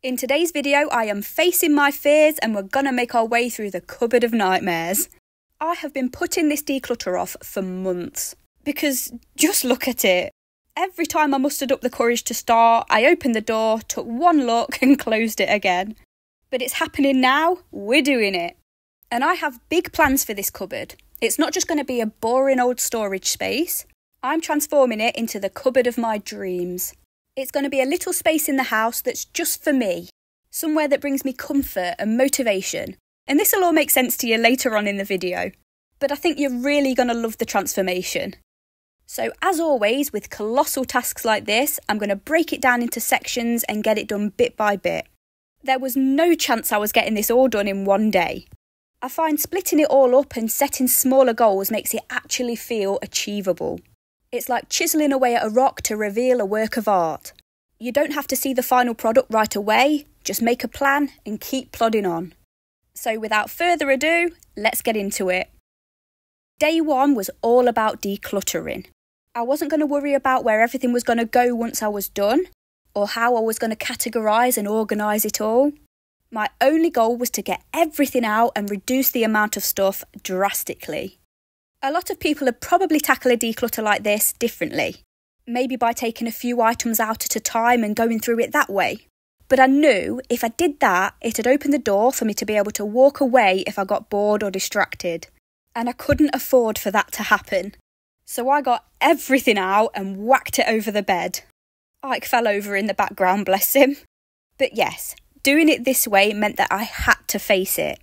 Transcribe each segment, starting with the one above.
In today's video, I am facing my fears and we're gonna make our way through the cupboard of nightmares. I have been putting this declutter off for months because just look at it. Every time I mustered up the courage to start, I opened the door, took one look and closed it again. But it's happening now, we're doing it. And I have big plans for this cupboard. It's not just going to be a boring old storage space. I'm transforming it into the cupboard of my dreams. It's going to be a little space in the house that's just for me. Somewhere that brings me comfort and motivation. And this will all make sense to you later on in the video. But I think you're really going to love the transformation. So as always, with colossal tasks like this, I'm going to break it down into sections and get it done bit by bit. There was no chance I was getting this all done in one day. I find splitting it all up and setting smaller goals makes it actually feel achievable. It's like chiselling away at a rock to reveal a work of art. You don't have to see the final product right away, just make a plan and keep plodding on. So without further ado, let's get into it. Day one was all about decluttering. I wasn't going to worry about where everything was going to go once I was done, or how I was going to categorise and organise it all. My only goal was to get everything out and reduce the amount of stuff drastically. A lot of people would probably tackle a declutter like this differently, maybe by taking a few items out at a time and going through it that way. But I knew if I did that, it'd open the door for me to be able to walk away if I got bored or distracted. And I couldn't afford for that to happen. So I got everything out and whacked it over the bed. Ike fell over in the background, bless him. But yes, doing it this way meant that I had to face it.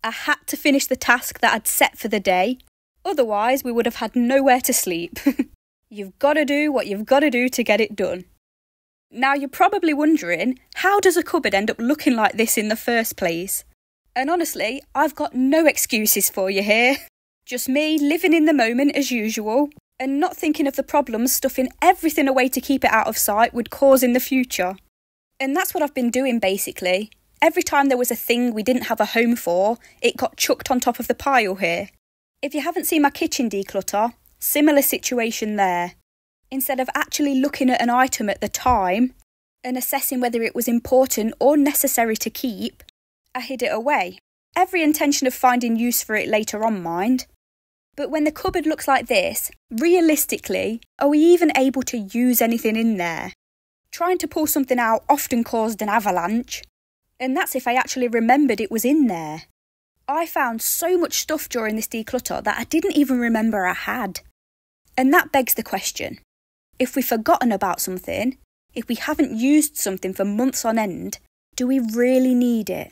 I had to finish the task that I'd set for the day. Otherwise, we would have had nowhere to sleep. You've got to do what you've got to do to get it done. Now you're probably wondering, how does a cupboard end up looking like this in the first place? And honestly, I've got no excuses for you here. Just me living in the moment as usual and not thinking of the problems stuffing everything away to keep it out of sight would cause in the future. And that's what I've been doing basically. Every time there was a thing we didn't have a home for, it got chucked on top of the pile here. If you haven't seen my kitchen declutter, similar situation there. Instead of actually looking at an item at the time and assessing whether it was important or necessary to keep, I hid it away. Every intention of finding use for it later on, mind. But when the cupboard looks like this, realistically, are we even able to use anything in there? Trying to pull something out often caused an avalanche. And that's if I actually remembered it was in there. I found so much stuff during this declutter that I didn't even remember I had. And that begs the question, if we've forgotten about something, if we haven't used something for months on end, do we really need it?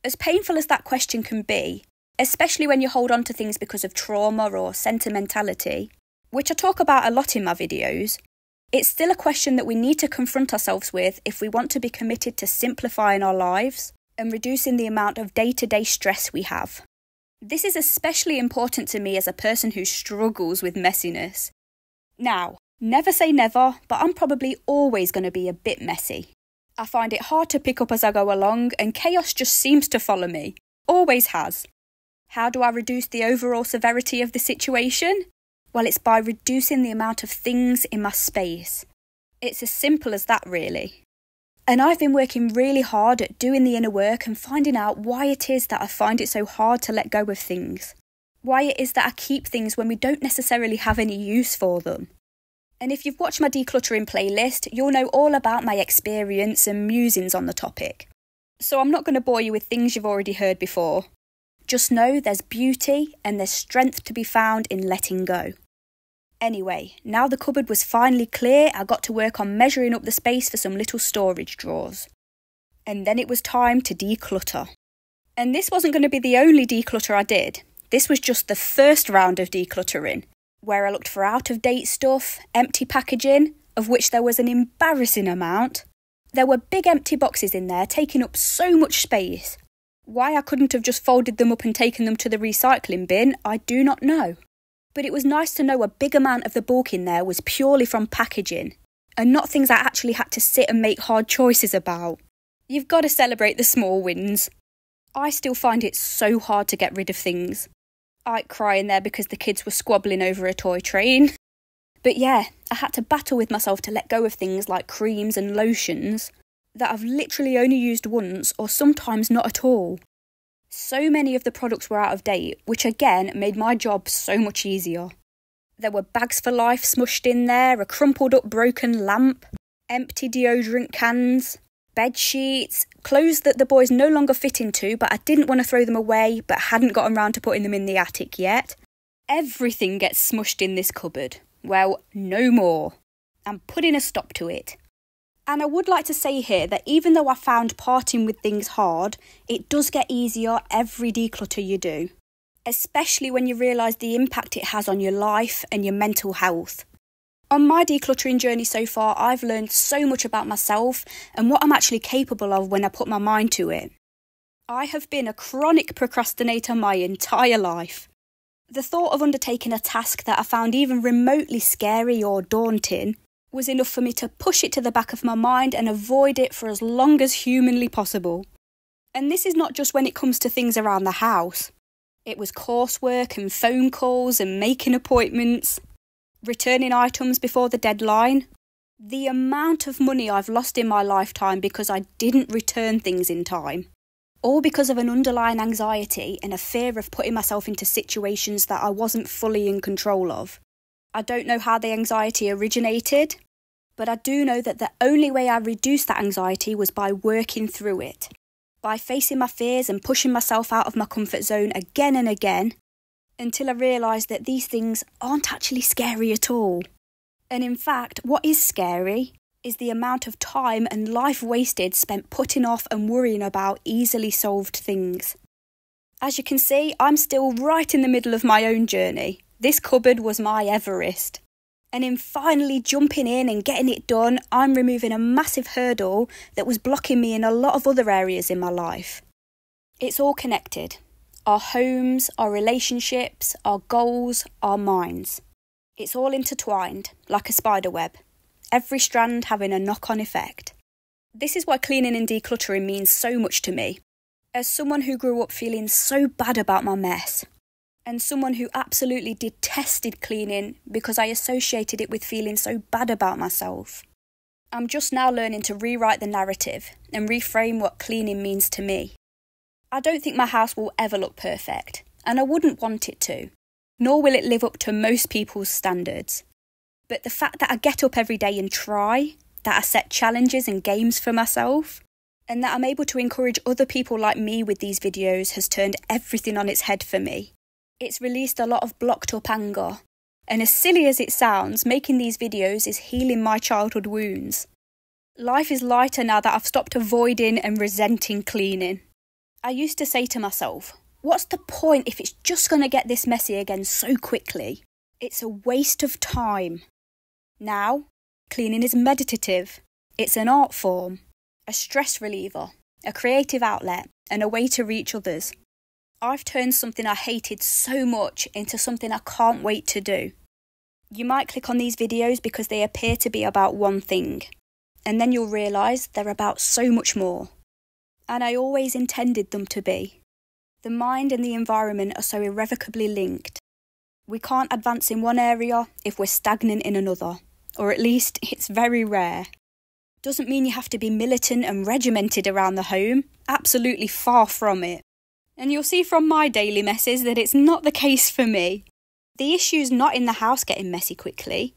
As painful as that question can be, especially when you hold on to things because of trauma or sentimentality, which I talk about a lot in my videos, it's still a question that we need to confront ourselves with if we want to be committed to simplifying our lives and reducing the amount of day-to-day stress we have. This is especially important to me as a person who struggles with messiness. Now, never say never, but I'm probably always going to be a bit messy. I find it hard to pick up as I go along and chaos just seems to follow me. Always has. How do I reduce the overall severity of the situation? Well, it's by reducing the amount of things in my space. It's as simple as that, really. And I've been working really hard at doing the inner work and finding out why it is that I find it so hard to let go of things. Why it is that I keep things when we don't necessarily have any use for them. And if you've watched my decluttering playlist, you'll know all about my experience and musings on the topic. So I'm not going to bore you with things you've already heard before. Just know there's beauty and there's strength to be found in letting go. Anyway, now the cupboard was finally clear, I got to work on measuring up the space for some little storage drawers. And then it was time to declutter. And this wasn't going to be the only declutter I did. This was just the first round of decluttering, where I looked for out-of-date stuff, empty packaging, of which there was an embarrassing amount. There were big empty boxes in there taking up so much space. Why I couldn't have just folded them up and taken them to the recycling bin, I do not know. But it was nice to know a big amount of the bulk in there was purely from packaging, and not things I actually had to sit and make hard choices about. You've got to celebrate the small wins. I still find it so hard to get rid of things. Ike crying there because the kids were squabbling over a toy train. But yeah, I had to battle with myself to let go of things like creams and lotions. that I've literally only used once or sometimes not at all. So many of the products were out of date, which again made my job so much easier. There were bags for life smushed in there, a crumpled up broken lamp, empty deodorant cans, bed sheets, clothes that the boys no longer fit into, but I didn't want to throw them away, but hadn't gotten round to putting them in the attic yet. Everything gets smushed in this cupboard. Well, no more. I'm putting a stop to it. And I would like to say here that even though I found parting with things hard, it does get easier every declutter you do, especially when you realise the impact it has on your life and your mental health. On my decluttering journey so far, I've learned so much about myself and what I'm actually capable of when I put my mind to it. I have been a chronic procrastinator my entire life. The thought of undertaking a task that I found even remotely scary or daunting was enough for me to push it to the back of my mind and avoid it for as long as humanly possible. And this is not just when it comes to things around the house. It was coursework and phone calls and making appointments, returning items before the deadline. The amount of money I've lost in my lifetime because I didn't return things in time, all because of an underlying anxiety and a fear of putting myself into situations that I wasn't fully in control of. I don't know how the anxiety originated, but I do know that the only way I reduced that anxiety was by working through it, by facing my fears and pushing myself out of my comfort zone again and again, until I realised that these things aren't actually scary at all. And in fact, what is scary is the amount of time and life wasted spent putting off and worrying about easily solved things. As you can see, I'm still right in the middle of my own journey. This cupboard was my Everest. And in finally jumping in and getting it done, I'm removing a massive hurdle that was blocking me in a lot of other areas in my life. It's all connected. Our homes, our relationships, our goals, our minds. It's all intertwined, like a spider web. Every strand having a knock-on effect. This is why cleaning and decluttering means so much to me. As someone who grew up feeling so bad about my mess, and someone who absolutely detested cleaning because I associated it with feeling so bad about myself, I'm just now learning to rewrite the narrative and reframe what cleaning means to me. I don't think my house will ever look perfect, and I wouldn't want it to, nor will it live up to most people's standards. But the fact that I get up every day and try, that I set challenges and games for myself, and that I'm able to encourage other people like me with these videos has turned everything on its head for me. It's released a lot of blocked up anger, and as silly as it sounds, making these videos is healing my childhood wounds. Life is lighter now that I've stopped avoiding and resenting cleaning. I used to say to myself, what's the point if it's just going to get this messy again so quickly? It's a waste of time. Now, cleaning is meditative. It's an art form, a stress reliever, a creative outlet, and a way to reach others. I've turned something I hated so much into something I can't wait to do. You might click on these videos because they appear to be about one thing, and then you'll realise they're about so much more. And I always intended them to be. The mind and the environment are so irrevocably linked. We can't advance in one area if we're stagnant in another, or at least it's very rare. Doesn't mean you have to be militant and regimented around the home, absolutely far from it. And you'll see from my daily messes that it's not the case for me. The issue's not in the house getting messy quickly.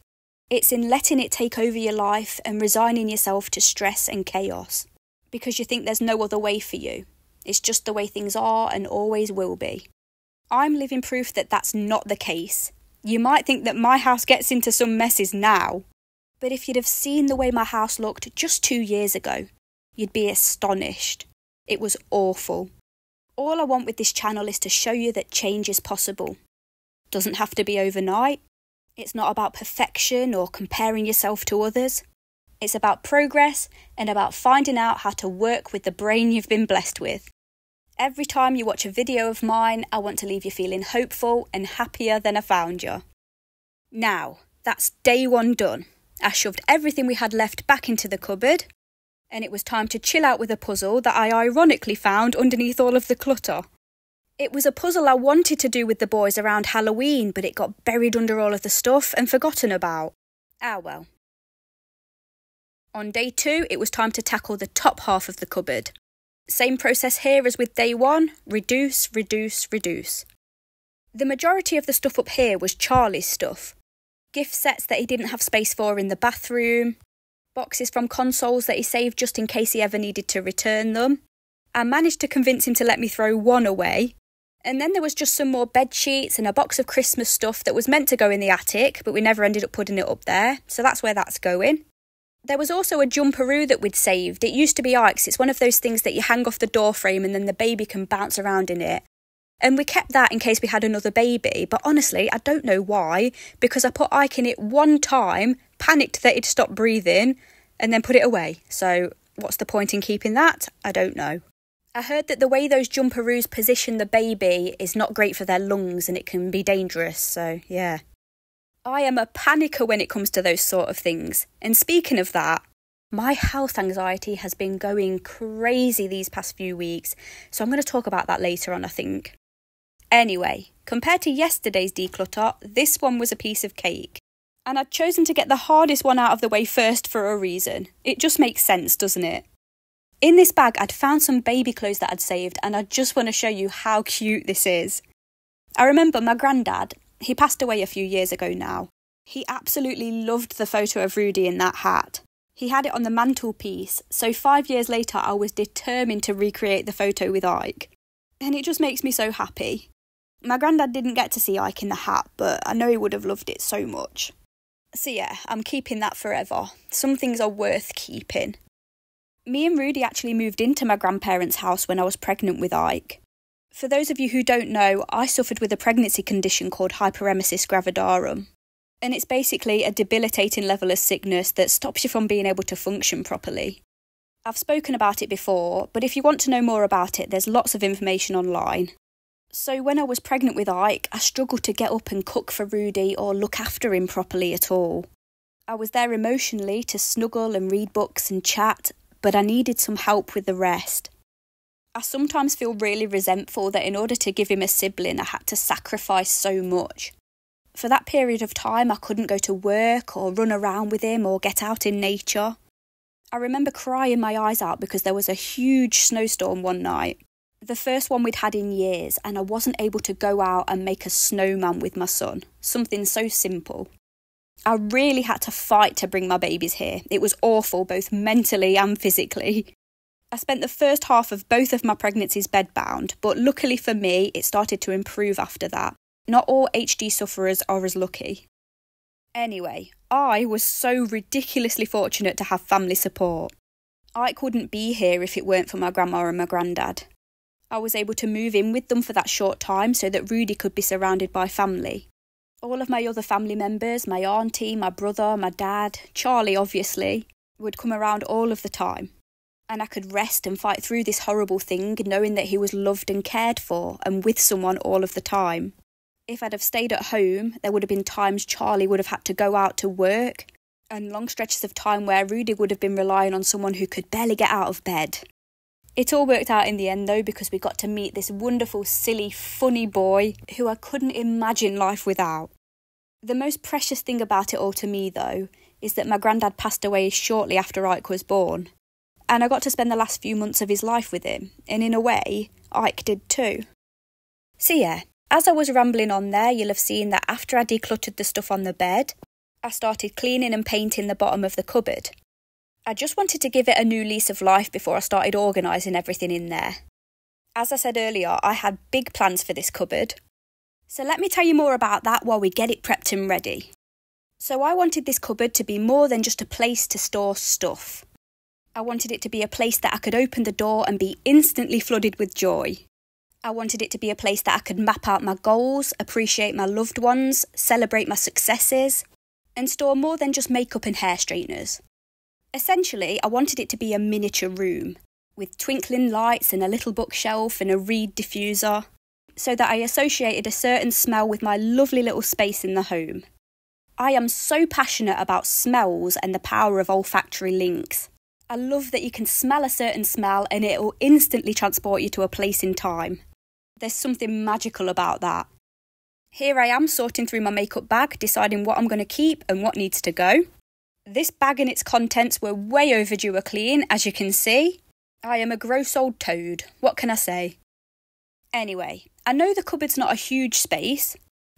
It's in letting it take over your life and resigning yourself to stress and chaos, because you think there's no other way for you. It's just the way things are and always will be. I'm living proof that that's not the case. You might think that my house gets into some messes now, but if you'd have seen the way my house looked just 2 years ago, you'd be astonished. It was awful. All I want with this channel is to show you that change is possible. Doesn't have to be overnight. It's not about perfection or comparing yourself to others. It's about progress and about finding out how to work with the brain you've been blessed with. Every time you watch a video of mine, I want to leave you feeling hopeful and happier than I found you. Now, that's day one done. I shoved everything we had left back into the cupboard, and it was time to chill out with a puzzle that I ironically found underneath all of the clutter. It was a puzzle I wanted to do with the boys around Halloween, but it got buried under all of the stuff and forgotten about. Ah well. On day 2, it was time to tackle the top half of the cupboard. Same process here as with day 1, reduce, reduce, reduce. The majority of the stuff up here was Charlie's stuff. Gift sets that he didn't have space for in the bathroom, boxes from consoles that he saved just in case he ever needed to return them. I managed to convince him to let me throw one away. And then there was just some more bed sheets and a box of Christmas stuff that was meant to go in the attic, but we never ended up putting it up there, so that's where that's going. There was also a jumperoo that we'd saved. It used to be Ike's. It's one of those things that you hang off the door frame and then the baby can bounce around in it. And we kept that in case we had another baby, but honestly, I don't know why, because I put Ike in it one time, panicked that he'd stopped breathing, and then put it away. So what's the point in keeping that? I don't know. I heard that the way those jumperoos position the baby is not great for their lungs and it can be dangerous, so yeah. I am a panicker when it comes to those sort of things. And speaking of that, my health anxiety has been going crazy these past few weeks, so I'm going to talk about that later on, I think. Anyway, compared to yesterday's declutter, this one was a piece of cake. And I'd chosen to get the hardest one out of the way first for a reason. It just makes sense, doesn't it? In this bag, I'd found some baby clothes that I'd saved, and I just want to show you how cute this is. I remember my granddad, he passed away a few years ago now. He absolutely loved the photo of Rudy in that hat. He had it on the mantelpiece, so 5 years later I was determined to recreate the photo with Ike. And it just makes me so happy. My granddad didn't get to see Ike in the hat, but I know he would have loved it so much. So yeah, I'm keeping that forever. Some things are worth keeping. Me and Rudy actually moved into my grandparents' house when I was pregnant with Ike. For those of you who don't know, I suffered with a pregnancy condition called hyperemesis gravidarum. And it's basically a debilitating level of sickness that stops you from being able to function properly. I've spoken about it before, but if you want to know more about it, there's lots of information online. So when I was pregnant with Ike, I struggled to get up and cook for Rudy or look after him properly at all. I was there emotionally to snuggle and read books and chat, but I needed some help with the rest. I sometimes feel really resentful that in order to give him a sibling, I had to sacrifice so much. For that period of time, I couldn't go to work or run around with him or get out in nature. I remember crying my eyes out because there was a huge snowstorm one night. The first one we'd had in years, and I wasn't able to go out and make a snowman with my son. Something so simple. I really had to fight to bring my babies here. It was awful, both mentally and physically. I spent the first half of both of my pregnancies bedbound, but luckily for me, it started to improve after that. Not all HD sufferers are as lucky. Anyway, I was so ridiculously fortunate to have family support. Ike wouldn't be here if it weren't for my grandma and my granddad. I was able to move in with them for that short time so that Rudy could be surrounded by family. All of my other family members, my auntie, my brother, my dad, Charlie obviously, would come around all of the time. And I could rest and fight through this horrible thing knowing that he was loved and cared for and with someone all of the time. If I'd have stayed at home, there would have been times Charlie would have had to go out to work and long stretches of time where Rudy would have been relying on someone who could barely get out of bed. It all worked out in the end though because we got to meet this wonderful, silly, funny boy who I couldn't imagine life without. The most precious thing about it all to me though is that my granddad passed away shortly after Ike was born. And I got to spend the last few months of his life with him, and in a way, Ike did too. So yeah, as I was rambling on there, you'll have seen that after I decluttered the stuff on the bed, I started cleaning and painting the bottom of the cupboard. I just wanted to give it a new lease of life before I started organising everything in there. As I said earlier, I had big plans for this cupboard. So let me tell you more about that while we get it prepped and ready. So I wanted this cupboard to be more than just a place to store stuff. I wanted it to be a place that I could open the door and be instantly flooded with joy. I wanted it to be a place that I could map out my goals, appreciate my loved ones, celebrate my successes, and store more than just makeup and hair straighteners. Essentially, I wanted it to be a miniature room, with twinkling lights and a little bookshelf and a reed diffuser, so that I associated a certain smell with my lovely little space in the home. I am so passionate about smells and the power of olfactory links. I love that you can smell a certain smell and it will instantly transport you to a place in time. There's something magical about that. Here I am sorting through my makeup bag, deciding what I'm going to keep and what needs to go. This bag and its contents were way overdue a clean, as you can see. I am a gross old toad, what can I say? Anyway, I know the cupboard's not a huge space,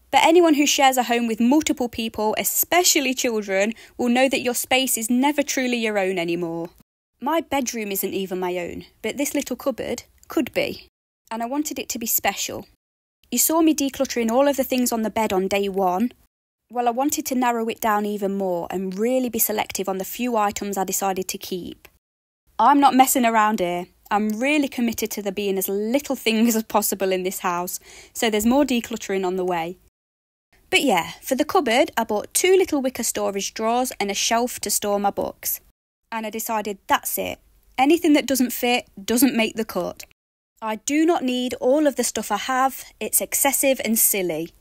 but anyone who shares a home with multiple people, especially children, will know that your space is never truly your own anymore. My bedroom isn't even my own, but this little cupboard could be, and I wanted it to be special. You saw me decluttering all of the things on the bed on day one. Well, I wanted to narrow it down even more and really be selective on the few items I decided to keep. I'm not messing around here. I'm really committed to there being as little things as possible in this house, so there's more decluttering on the way. But yeah, for the cupboard, I bought 2 little wicker storage drawers and a shelf to store my books. And I decided that's it. Anything that doesn't fit doesn't make the cut. I do not need all of the stuff I have, it's excessive and silly.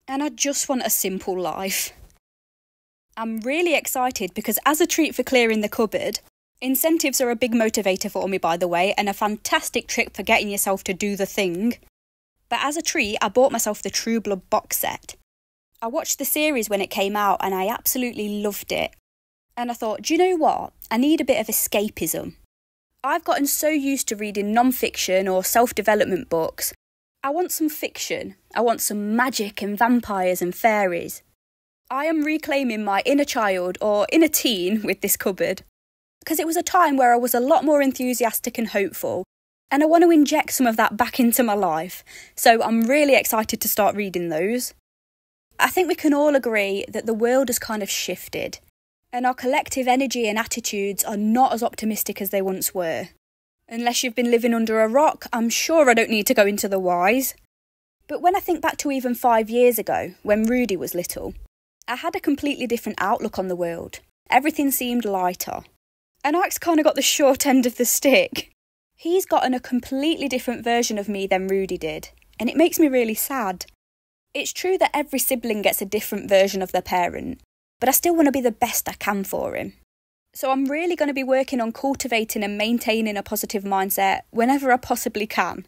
And I just want a simple life. I'm really excited because as a treat for clearing the cupboard, incentives are a big motivator for me, by the way, and a fantastic trick for getting yourself to do the thing. But as a treat, I bought myself the True Blood box set. I watched the series when it came out and I absolutely loved it. And I thought, do you know what? I need a bit of escapism. I've gotten so used to reading non-fiction or self-development books. I want some fiction. I want some magic and vampires and fairies. I am reclaiming my inner child or inner teen with this cupboard. Because it was a time where I was a lot more enthusiastic and hopeful. And I want to inject some of that back into my life. So I'm really excited to start reading those. I think we can all agree that the world has kind of shifted, and our collective energy and attitudes are not as optimistic as they once were. Unless you've been living under a rock, I'm sure I don't need to go into the whys. But when I think back to even 5 years ago, when Rudy was little, I had a completely different outlook on the world. Everything seemed lighter. And Ike's kind of got the short end of the stick. He's gotten a completely different version of me than Rudy did, and it makes me really sad. It's true that every sibling gets a different version of their parent, but I still want to be the best I can for him. So I'm really going to be working on cultivating and maintaining a positive mindset whenever I possibly can.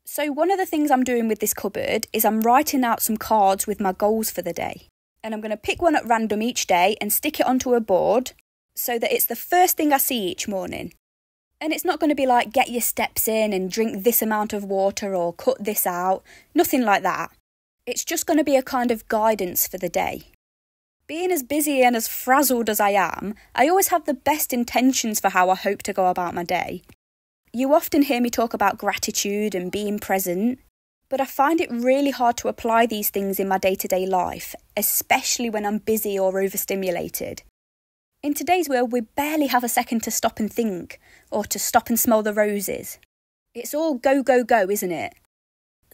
So one of the things I'm doing with this cupboard is I'm writing out some cards with my goals for the day. And I'm going to pick one at random each day and stick it onto a board so that it's the first thing I see each morning. And it's not going to be like get your steps in and drink this amount of water or cut this out, nothing like that. It's just going to be a kind of guidance for the day. Being as busy and as frazzled as I am, I always have the best intentions for how I hope to go about my day. You often hear me talk about gratitude and being present, but I find it really hard to apply these things in my day-to-day life, especially when I'm busy or overstimulated. In today's world, we barely have a second to stop and think, or to stop and smell the roses. It's all go, go, go, isn't it?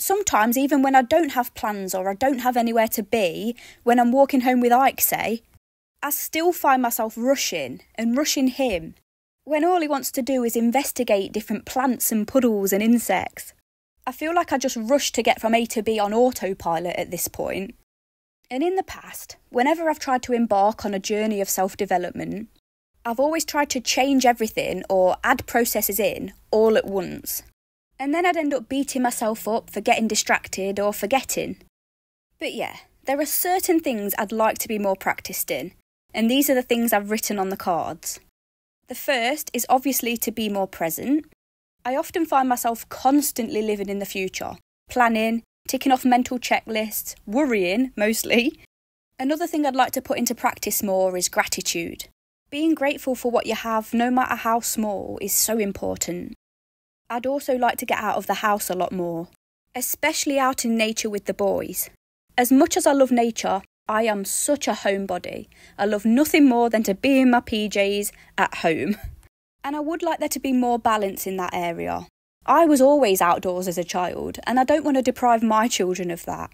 Sometimes, even when I don't have plans or I don't have anywhere to be, when I'm walking home with Ike, say, I still find myself rushing and rushing him, when all he wants to do is investigate different plants and puddles and insects. I feel like I just rush to get from A to B on autopilot at this point. And in the past, whenever I've tried to embark on a journey of self-development, I've always tried to change everything or add processes in all at once. And then I'd end up beating myself up for getting distracted or forgetting. But yeah, there are certain things I'd like to be more practiced in, and these are the things I've written on the cards. The first is obviously to be more present. I often find myself constantly living in the future, planning, ticking off mental checklists, worrying, mostly. Another thing I'd like to put into practice more is gratitude. Being grateful for what you have, no matter how small, is so important. I'd also like to get out of the house a lot more, especially out in nature with the boys. As much as I love nature, I am such a homebody. I love nothing more than to be in my PJs at home. And I would like there to be more balance in that area. I was always outdoors as a child, and I don't want to deprive my children of that.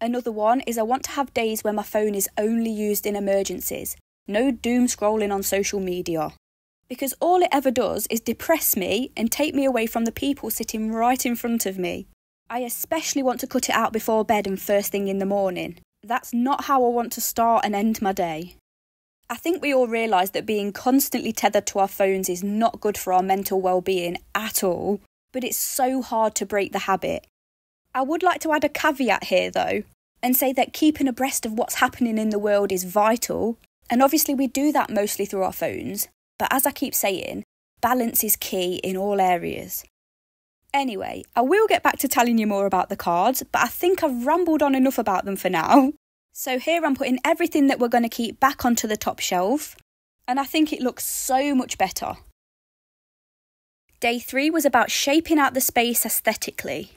Another one is I want to have days where my phone is only used in emergencies. No doom scrolling on social media. Because all it ever does is depress me and take me away from the people sitting right in front of me. I especially want to cut it out before bed and first thing in the morning. That's not how I want to start and end my day. I think we all realise that being constantly tethered to our phones is not good for our mental well-being at all, but it's so hard to break the habit. I would like to add a caveat here though, and say that keeping abreast of what's happening in the world is vital, And obviously we do that mostly through our phones, but as I keep saying, balance is key in all areas. Anyway, I will get back to telling you more about the cards, but I think I've rambled on enough about them for now. So here I'm putting everything that we're going to keep back onto the top shelf, and I think it looks so much better. Day 3 was about shaping out the space aesthetically,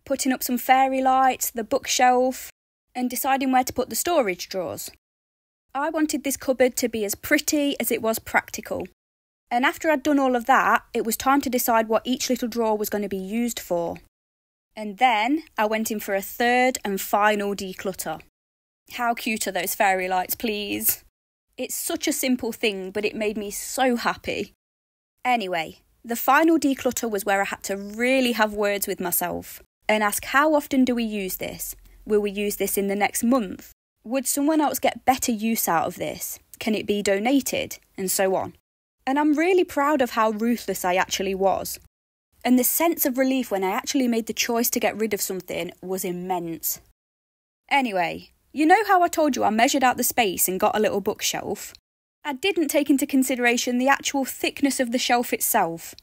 putting up some fairy lights, the bookshelf, and deciding where to put the storage drawers. I wanted this cupboard to be as pretty as it was practical. And after I'd done all of that, it was time to decide what each little drawer was going to be used for. And then I went in for a third and final declutter. How cute are those fairy lights, please? It's such a simple thing, but it made me so happy. Anyway, the final declutter was where I had to really have words with myself and ask, how often do we use this? Will we use this in the next month? Would someone else get better use out of this? Can it be donated? And so on. And I'm really proud of how ruthless I actually was. And the sense of relief when I actually made the choice to get rid of something was immense. Anyway, you know how I told you I measured out the space and got a little bookshelf? I didn't take into consideration the actual thickness of the shelf itself.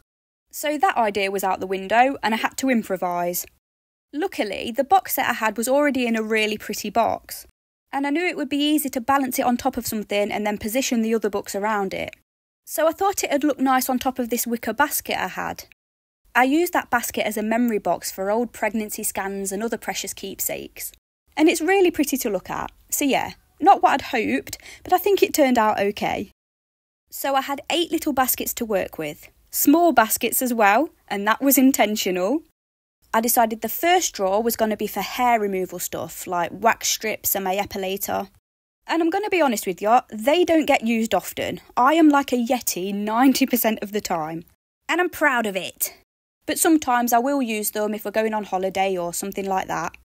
So that idea was out the window and I had to improvise. Luckily, the box set I had was already in a really pretty box. And I knew it would be easy to balance it on top of something and then position the other books around it. So I thought it'd look nice on top of this wicker basket I had. I used that basket as a memory box for old pregnancy scans and other precious keepsakes. And it's really pretty to look at. So yeah, not what I'd hoped, but I think it turned out okay. So I had 8 little baskets to work with. Small baskets as well, and that was intentional. I decided the first drawer was going to be for hair removal stuff, like wax strips and my epilator. And I'm going to be honest with you, they don't get used often. I am like a Yeti 90% of the time. And I'm proud of it. But sometimes I will use them if we're going on holiday or something like that.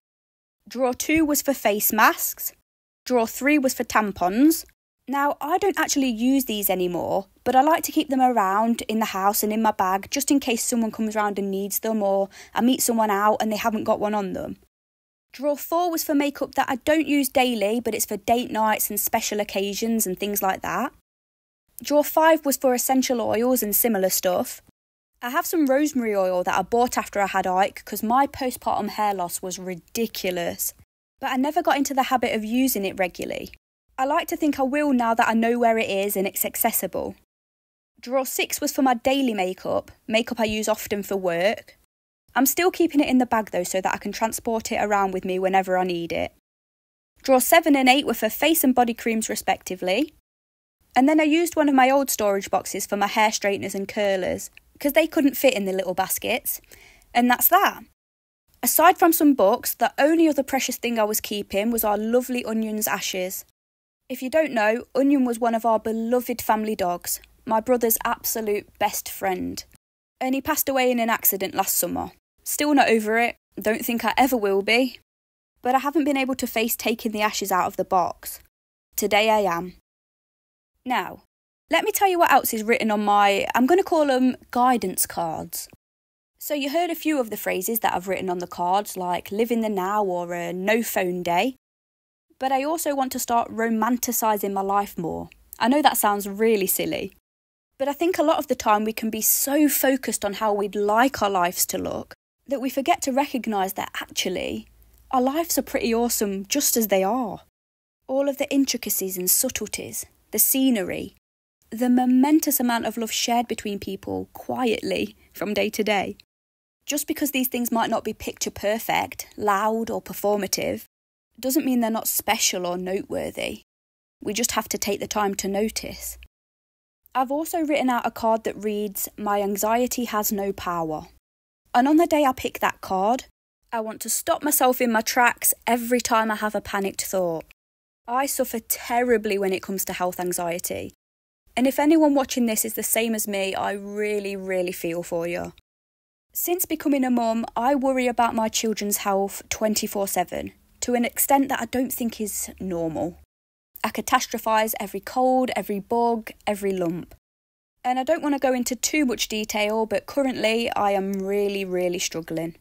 Drawer 2 was for face masks. Drawer 3 was for tampons. Now, I don't actually use these anymore, but I like to keep them around in the house and in my bag just in case someone comes around and needs them or I meet someone out and they haven't got one on them. Drawer 4 was for makeup that I don't use daily, but it's for date nights and special occasions and things like that. Drawer 5 was for essential oils and similar stuff. I have some rosemary oil that I bought after I had Ike because my postpartum hair loss was ridiculous, but I never got into the habit of using it regularly. I like to think I will now that I know where it is and it's accessible. Drawer 6 was for my daily makeup I use often for work. I'm still keeping it in the bag though so that I can transport it around with me whenever I need it. Drawer 7 and 8 were for face and body creams respectively. And then I used one of my old storage boxes for my hair straighteners and curlers because they couldn't fit in the little baskets. And that's that. Aside from some books, the only other precious thing I was keeping was our lovely Onion's ashes. If you don't know, Onion was one of our beloved family dogs, my brother's absolute best friend. And he passed away in an accident last summer. Still not over it, don't think I ever will be. But I haven't been able to face taking the ashes out of the box. Today I am. Now, let me tell you what else is written on my, I'm going to call them guidance cards. So you heard a few of the phrases that I've written on the cards, like live in the now or a no phone day. But I also want to start romanticising my life more. I know that sounds really silly. But I think a lot of the time we can be so focused on how we'd like our lives to look that we forget to recognise that actually our lives are pretty awesome just as they are. All of the intricacies and subtleties, the scenery, the momentous amount of love shared between people quietly from day to day. Just because these things might not be picture perfect, loud or performative, doesn't mean they're not special or noteworthy. We just have to take the time to notice. I've also written out a card that reads, "My anxiety has no power." And on the day I pick that card, I want to stop myself in my tracks every time I have a panicked thought. I suffer terribly when it comes to health anxiety. And if anyone watching this is the same as me, I really, really feel for you. Since becoming a mum, I worry about my children's health 24/7, to an extent that I don't think is normal. I catastrophise every cold, every bug, every lump. And I don't want to go into too much detail, but currently I am really, really struggling.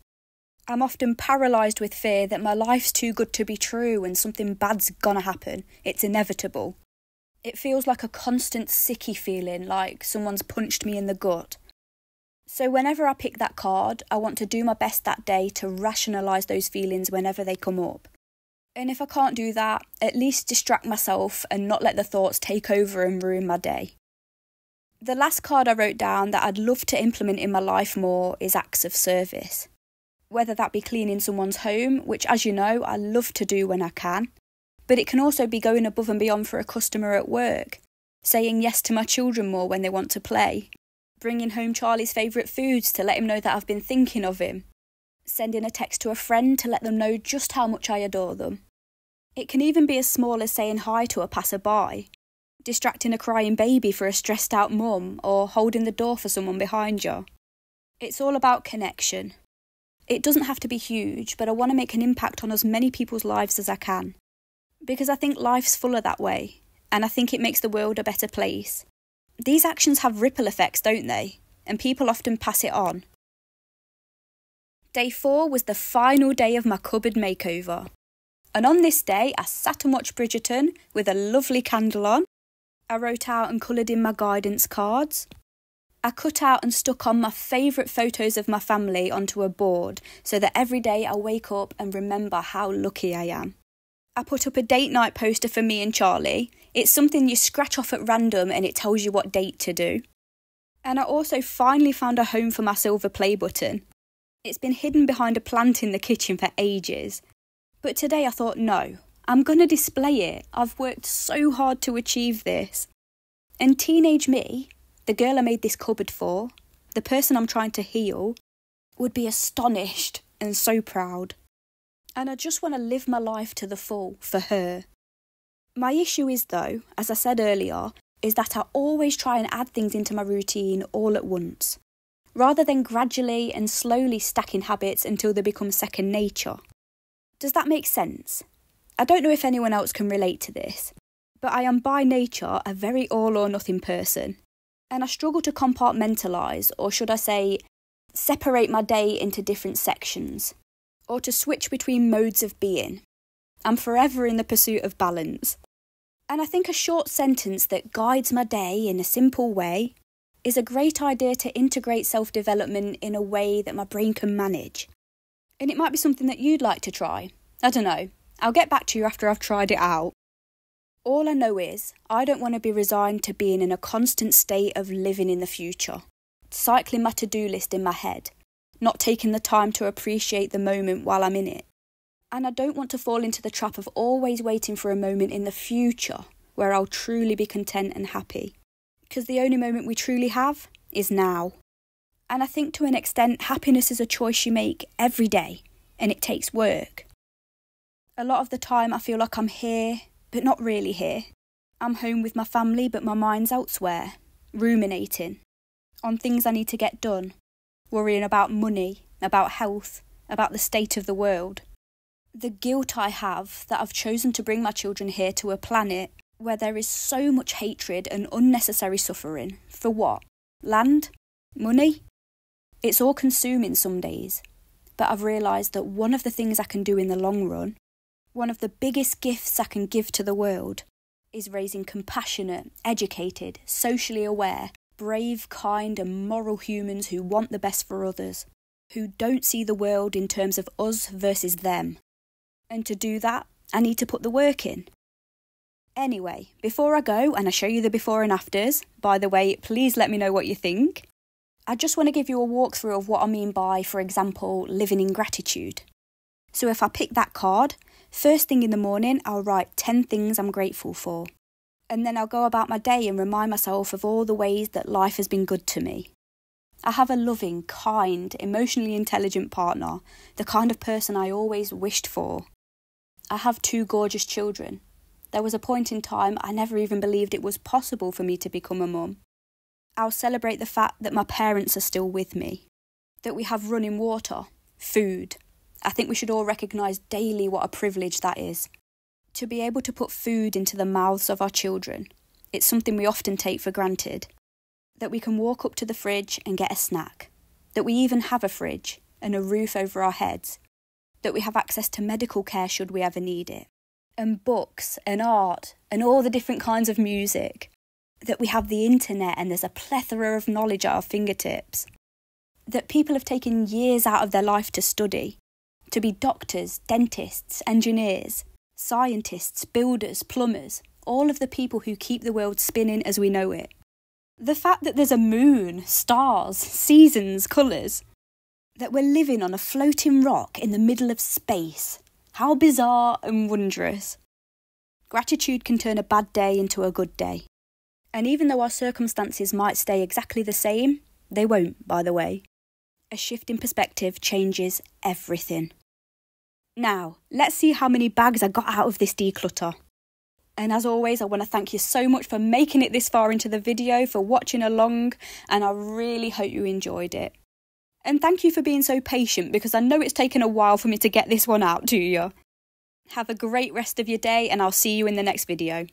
I'm often paralysed with fear that my life's too good to be true and something bad's gonna happen. It's inevitable. It feels like a constant sicky feeling, like someone's punched me in the gut. So whenever I pick that card, I want to do my best that day to rationalise those feelings whenever they come up. And if I can't do that, at least distract myself and not let the thoughts take over and ruin my day. The last card I wrote down that I'd love to implement in my life more is acts of service. Whether that be cleaning someone's home, which as you know, I love to do when I can. But it can also be going above and beyond for a customer at work, saying yes to my children more when they want to play, bringing home Charlie's favourite foods to let him know that I've been thinking of him, sending a text to a friend to let them know just how much I adore them. It can even be as small as saying hi to a passerby, distracting a crying baby for a stressed out mum, or holding the door for someone behind you. It's all about connection. It doesn't have to be huge, but I want to make an impact on as many people's lives as I can. Because I think life's fuller that way, and I think it makes the world a better place. These actions have ripple effects, don't they? And people often pass it on. Day 4 was the final day of my cupboard makeover. And on this day, I sat and watched Bridgerton with a lovely candle on. I wrote out and coloured in my guidance cards. I cut out and stuck on my favourite photos of my family onto a board so that every day I wake up and remember how lucky I am. I put up a date night poster for me and Charlie. It's something you scratch off at random and it tells you what date to do. And I also finally found a home for my silver play button. It's been hidden behind a plant in the kitchen for ages. But today I thought, no, I'm going to display it. I've worked so hard to achieve this. And teenage me, the girl I made this cupboard for, the person I'm trying to heal, would be astonished and so proud. And I just want to live my life to the full for her. My issue is though, as I said earlier, is that I always try and add things into my routine all at once, rather than gradually and slowly stacking habits until they become second nature. Does that make sense? I don't know if anyone else can relate to this, but I am by nature a very all or nothing person, and I struggle to compartmentalise, or should I say, separate my day into different sections, or to switch between modes of being. I'm forever in the pursuit of balance. And I think a short sentence that guides my day in a simple way is a great idea to integrate self-development in a way that my brain can manage. And it might be something that you'd like to try. I don't know. I'll get back to you after I've tried it out. All I know is I don't want to be resigned to being in a constant state of living in the future, cycling my to-do list in my head, not taking the time to appreciate the moment while I'm in it. And I don't want to fall into the trap of always waiting for a moment in the future where I'll truly be content and happy. Because the only moment we truly have is now. And I think to an extent, happiness is a choice you make every day, and it takes work. A lot of the time I feel like I'm here, but not really here. I'm home with my family, but my mind's elsewhere, ruminating on things I need to get done, worrying about money, about health, about the state of the world. The guilt I have that I've chosen to bring my children here to a planet where there is so much hatred and unnecessary suffering. For what? Land? Money? It's all consuming some days, but I've realised that one of the things I can do in the long run, one of the biggest gifts I can give to the world, is raising compassionate, educated, socially aware, brave, kind and moral humans who want the best for others, who don't see the world in terms of us versus them. And to do that, I need to put the work in. Anyway, before I go and I show you the before and afters, by the way, please let me know what you think. I just want to give you a walkthrough of what I mean by, for example, living in gratitude. So if I pick that card, first thing in the morning, I'll write 10 things I'm grateful for. And then I'll go about my day and remind myself of all the ways that life has been good to me. I have a loving, kind, emotionally intelligent partner, the kind of person I always wished for. I have 2 gorgeous children. There was a point in time I never even believed it was possible for me to become a mum. I'll celebrate the fact that my parents are still with me, that we have running water, food. I think we should all recognise daily what a privilege that is. To be able to put food into the mouths of our children, it's something we often take for granted. That we can walk up to the fridge and get a snack, that we even have a fridge and a roof over our heads, that we have access to medical care should we ever need it, and books and art and all the different kinds of music, that we have the internet and there's a plethora of knowledge at our fingertips, that people have taken years out of their life to study, to be doctors, dentists, engineers, scientists, builders, plumbers, all of the people who keep the world spinning as we know it. The fact that there's a moon, stars, seasons, colours, that we're living on a floating rock in the middle of space. How bizarre and wondrous. Gratitude can turn a bad day into a good day. And even though our circumstances might stay exactly the same, they won't, by the way. A shift in perspective changes everything. Now, let's see how many bags I got out of this declutter. And as always, I want to thank you so much for making it this far into the video, for watching along, and I really hope you enjoyed it. And thank you for being so patient, because I know it's taken a while for me to get this one out to you. Have a great rest of your day, and I'll see you in the next video.